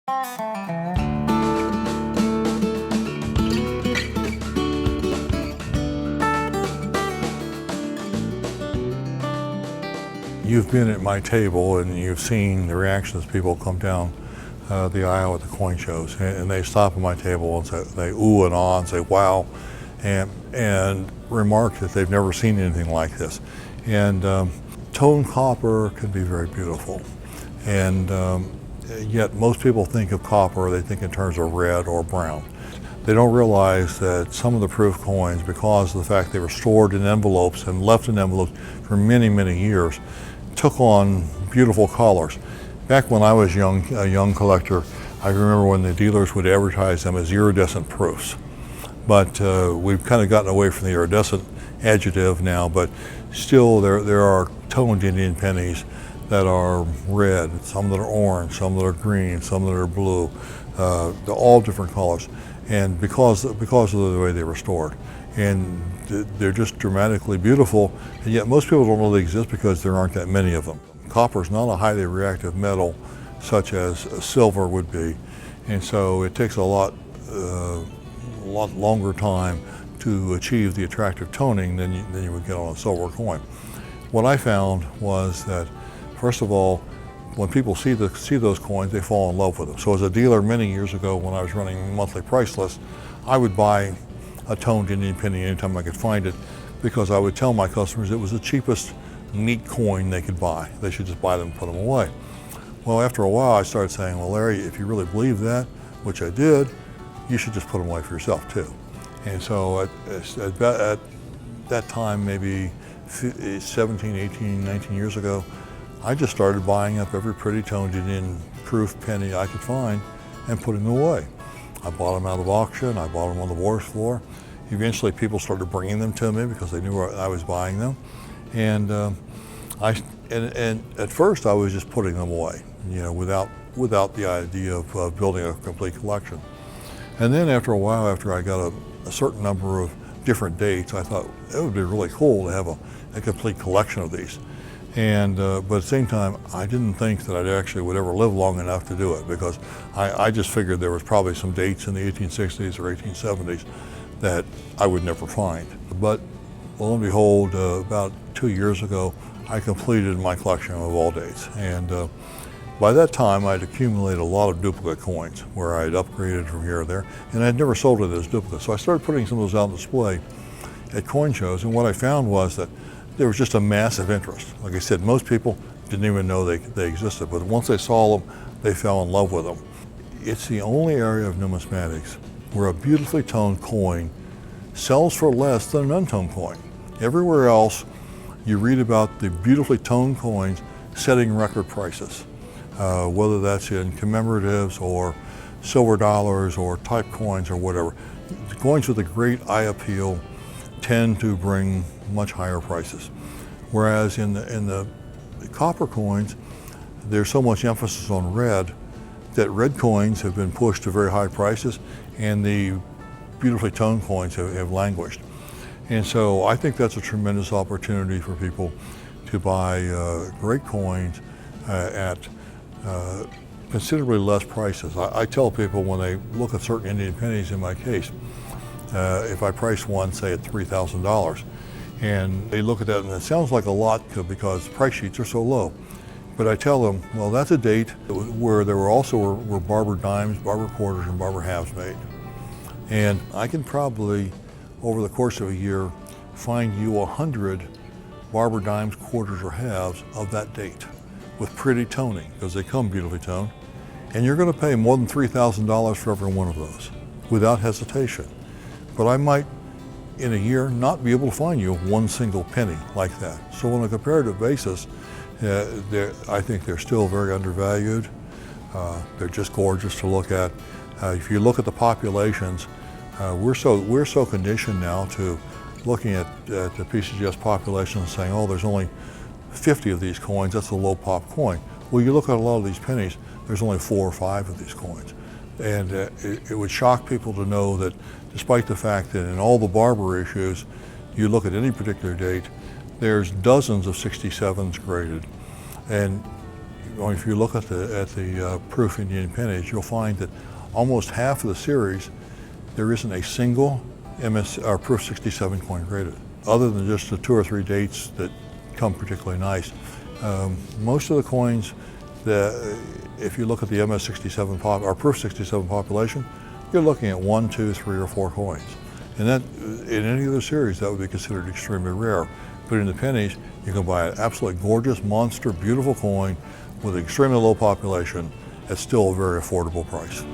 You've been at my table and you've seen the reactions people come down the aisle at the coin shows, and they stop at my table and say, they ooh and ah and say wow, and remark that they've never seen anything like this. And tone copper can be very beautiful, and yet most people think of copper, they think in terms of red or brown. They don't realize that some of the proof coins, because of the fact they were stored in envelopes and left in envelopes for many, many years, took on beautiful colors. Back when I was a young collector, I remember when the dealers would advertise them as iridescent proofs. But we've kind of gotten away from the iridescent adjective now, but still there are toned Indian pennies that are red, some that are orange, some that are green, some that are blue, they're all different colors, and because of the way they were stored. And they're just dramatically beautiful, and yet most people don't know they exist because there aren't that many of them. Copper is not a highly reactive metal such as silver would be, and so it takes a lot longer time to achieve the attractive toning than you would get on a silver coin. What I found was that, first of all, when people see those coins, they fall in love with them. So as a dealer many years ago, when I was running monthly price lists, I would buy a toned Indian penny anytime I could find it, because I would tell my customers it was the cheapest neat coin they could buy. They should just buy them and put them away. Well, after a while I started saying, well, Larry, if you really believe that, which I did, you should just put them away for yourself too. And so at that time, maybe 17, 18, 19 years ago, I just started buying up every pretty toned Indian proof penny I could find and putting them away. I bought them out of auction, I bought them on the wharf floor. Eventually people started bringing them to me because they knew I was buying them. And at first I was just putting them away, without the idea of building a complete collection. And then after a while, after I got a certain number of different dates, I thought it would be really cool to have a complete collection of these. And but at the same time, I didn't think that I actually would ever live long enough to do it, because I just figured there was probably some dates in the 1860s or 1870s that I would never find. But lo and behold, about 2 years ago, I completed my collection of all dates. And by that time, I'd accumulated a lot of duplicate coins where I'd upgraded from here or there, and I'd never sold it as duplicates. So I started putting some of those out on display at coin shows, and what I found was that there was just a massive interest. Like I said, most people didn't even know they existed, but once they saw them, they fell in love with them. It's the only area of numismatics where a beautifully toned coin sells for less than an untoned coin. Everywhere else, you read about the beautifully toned coins setting record prices, whether that's in commemoratives or silver dollars or type coins or whatever. The coins with a great eye appeal tend to bring much higher prices. Whereas in the copper coins, there's so much emphasis on red that red coins have been pushed to very high prices, and the beautifully toned coins have languished. And so I think that's a tremendous opportunity for people to buy great coins at considerably less prices. I tell people when they look at certain Indian pennies, in my case, if I price one, say at $3,000, and they look at that and it sounds like a lot because price sheets are so low. But I tell them, well, that's a date where there were barber dimes, barber quarters, and barber halves made. And I can probably, over the course of a year, find you 100 barber dimes, quarters, or halves of that date with pretty toning, because they come beautifully toned. And you're going to pay more than $3,000 for every one of those, without hesitation. But I might, in a year, not be able to find you one single penny like that. So on a comparative basis, I think they're still very undervalued. They're just gorgeous to look at. If you look at the populations, we're so conditioned now to looking at the PCGS population and saying, oh, there's only 50 of these coins, that's a low pop coin. Well, you look at a lot of these pennies, there's only 4 or 5 of these coins. And it would shock people to know that despite the fact that in all the barber issues, you look at any particular date, there's dozens of 67s graded. And if you look at the proof Indian pennies, you'll find that almost half of the series, there isn't a single MS or proof 67 coin graded, other than just the 2 or 3 dates that come particularly nice. Most of the coins, if you look at the MS67 or proof 67 population, you're looking at 1, 2, 3, or 4 coins. And that, in any other series, that would be considered extremely rare. But in the pennies, you can buy an absolutely gorgeous, monster, beautiful coin with an extremely low population at still a very affordable price.